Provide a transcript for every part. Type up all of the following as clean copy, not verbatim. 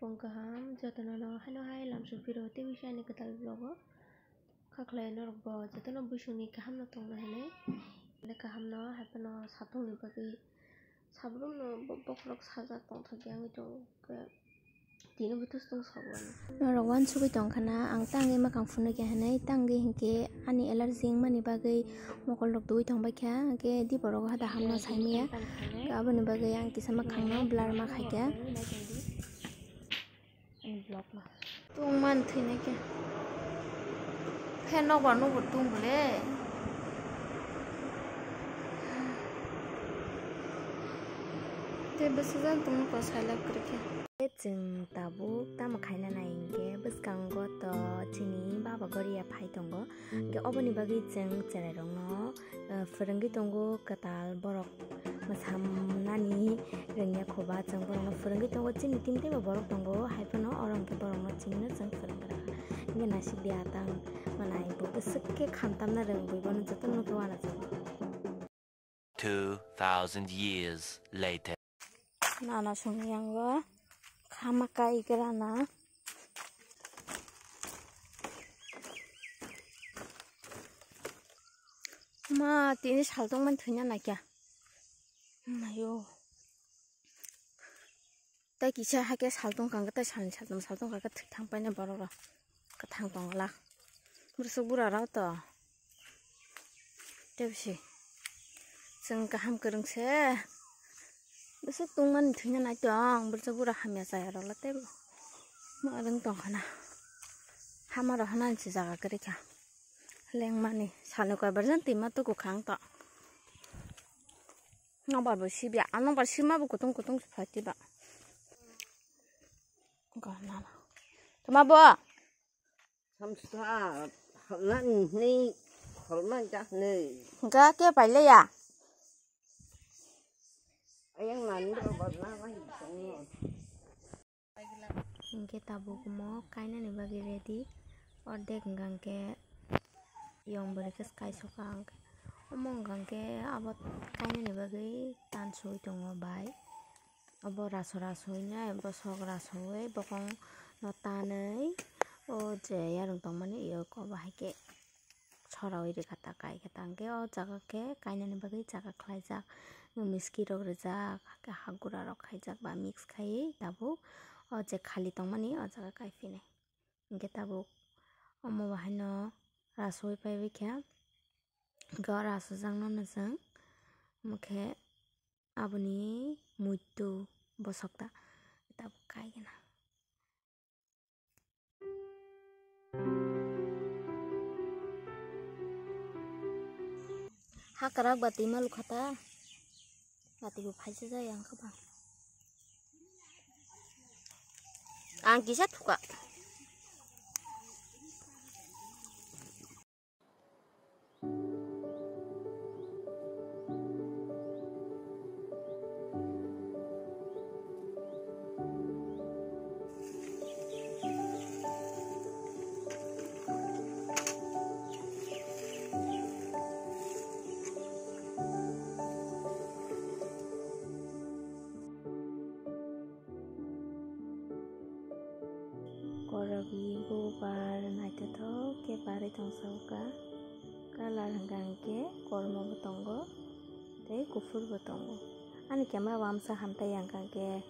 pong kaham jatono no hano hai lamsu piro timisani ketal vlogo kaklai no rokbo jatono busuni kaham no tongno hene le kaham no hapano satung ni bagi sabrum no bokrok sajak tongthaki angi to ke tino butus tong sabwan no wan sugi tongkhana ang tangi makang phunu ke hene tangi hinke ani allergy mani bagai mokol rok dui tongba kha ke di borok hada hamno saimia aboni bagai ang kisama khangno blur ma khaika ani blog ma tung man thine ke fan no bar no tung bole te besugan tung ko salap करके जों tabuk tamo khaina nainge bwskango to chini baba goriya phai tongo ke oboni bagi जों cherai rongno phorongui tongo katal borok masamnani rengya khoba जों borokno phorongui tongo chini timte borok tongo haipano orong ke borokno chingno जों phorongra nge nasik dia tang manai bo bwskke khamtamna rongbai bono jotono ke wana जों 2000 years later nana songyangwa khamakai grana ma tini saltong man thunya na kya mayo ta kisa hake saltong kang ta saltong ka thang paine borora ka thang tongla bursu bura ra to tebsi जों गाहाम गोरोंसे besok tungman thunya na tong bursa bura hamya saya ro late bo ma reng tong khana hamara hana chi jaga kare kha leng mani sane ko barjan tima to ko khang ta nombar bo sibya nombar sima bo kutung phati ba ga na tama bo samsa nan ni holman ja ne ga ke paile ya ayang nan do barna ba ingke tabuk mo kaina ni bagi ready ordek gangke yong berekes kai sokang omong gangke abot kaina ni bagi tan sui tongo bai abo raso nya abo sok rasoi bokong no tanei o je yarung tongmani iyo ko bahike choroi re kata kai katangke o jaga ke kaina ni bagi jaga khlaijak miski rok rijak ke hagura rok khaijak ba mix khai tabuk o je khali tongmani o jaga kaifine ingke tabuk omo bahino rasoi paibai kha ga raso jangno najang mukhe aboni muitu bosokta tabuk kaigena hakarak bati malu khata bati bu phaisa jaya ang khaba ang kisa thuka Korabi bubar naito to ke pare tongsauka kalar hangangke kormo botongo tei kufur botongo ani camera wamsa hamtai hangangke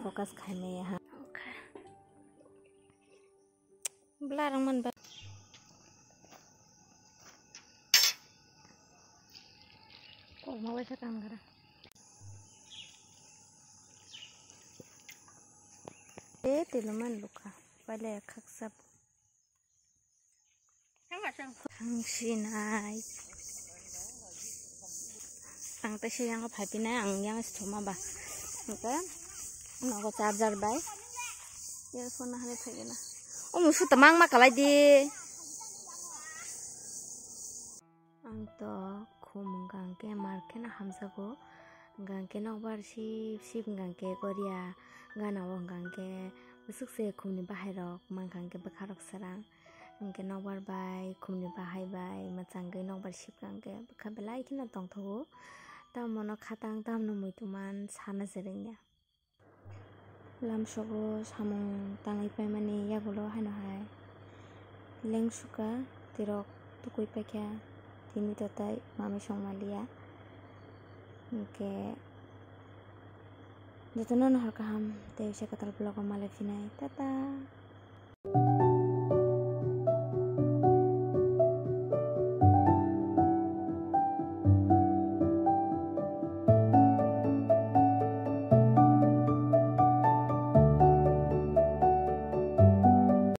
focus khaime ha blarang man ba kormo baisa kam kara tiluman luka pale khaksap hangsinai ang ta siyang ka phapina ang yang sthoma ba ka nago charger bai earphone hale thagena o musu tamang ma kalai di ang to khum gangke markena hamsago gangke nokbar sip gangke korea gana wong gangke busukse khumni bahai rok mangkangke bakharok sarang ingke nokbar bai khumni bahai bai machangai nokbar sip gangke bukha belai khina tongthogo tamono khatang tamno muituman sana jerengya lamsogo samung tangai paimani yagulo haino hai lengsuka tirok tukui paikha tini totai mami songmalia ke jotono no har kaham te katal vlog malai finai tata.